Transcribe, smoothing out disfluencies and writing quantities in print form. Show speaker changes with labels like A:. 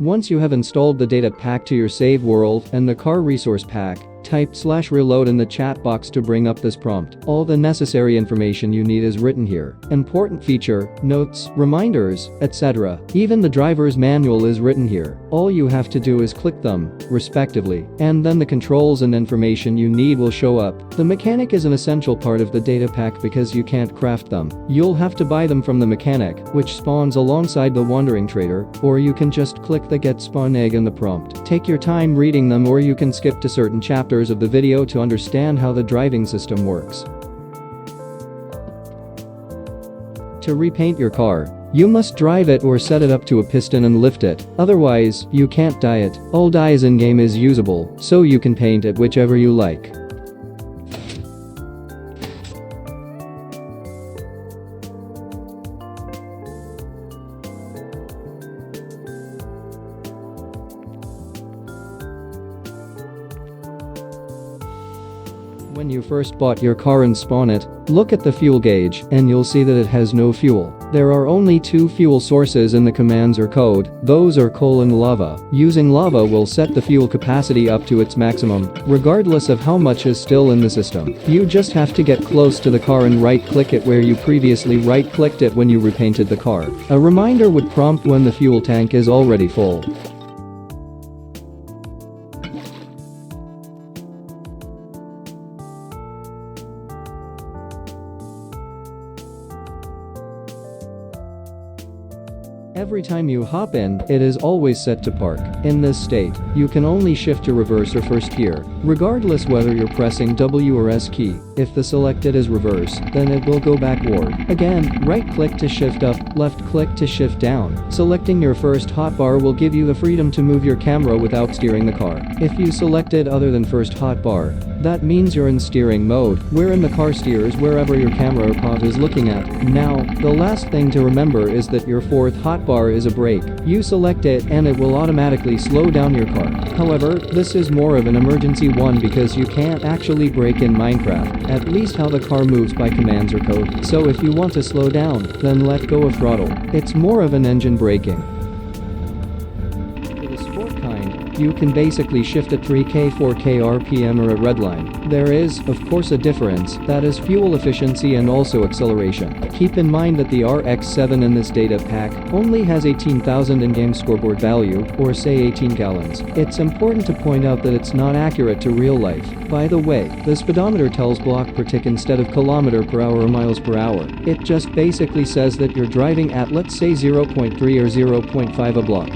A: Once you have installed the data pack to your save world and the car resource pack, type /reload in the chat box to bring up this prompt. All the necessary information you need is written here. Important feature, notes, reminders, etc. Even the driver's manual is written here. All you have to do is click them, respectively, and then the controls and information you need will show up. The mechanic is an essential part of the data pack because you can't craft them. You'll have to buy them from the mechanic, which spawns alongside the wandering trader, or you can just click the get spawn egg in the prompt. Take your time reading them, or you can skip to certain chapters of the video to understand how the driving system works. To repaint your car, you must drive it or set it up to a piston and lift it, otherwise, you can't dye it. All dyes in-game is usable, so you can paint it whichever you like. When you first bought your car and spawn it, look at the fuel gauge and you'll see that it has no fuel. There are only two fuel sources in the commands or code, those are coal and lava. Using lava will set the fuel capacity up to its maximum, regardless of how much is still in the system. You just have to get close to the car and right-click it where you previously right-clicked it when you repainted the car. A reminder would prompt when the fuel tank is already full. Every time you hop in, it is always set to park. In this state, you can only shift to reverse or first gear, regardless whether you're pressing W or S key. If the selected is reverse, then it will go backward. Again, right-click to shift up, left-click to shift down. Selecting your first hotbar will give you the freedom to move your camera without steering the car. If you selected other than first hotbar, that means you're in steering mode, wherein the car steers wherever your camera or pod is looking at. Now, the last thing to remember is that your fourth hotbar is a brake. You select it and it will automatically slow down your car. However, this is more of an emergency one because you can't actually brake in Minecraft, at least how the car moves by commands or code. So if you want to slow down, then let go of throttle. It's more of an engine braking. For the sport kind, you can basically shift at 3k, 4k RPM or at redline. There is, of course, a difference, that is fuel efficiency and also acceleration. Keep in mind that the RX-7 in this data pack only has 18,000 in-game scoreboard value, or say 18 gallons. It's important to point out that it's not accurate to real life. By the way, the speedometer tells block per tick instead of kilometer per hour or miles per hour. It just basically says that you're driving at, let's say, 0.3 or 0.5 a block.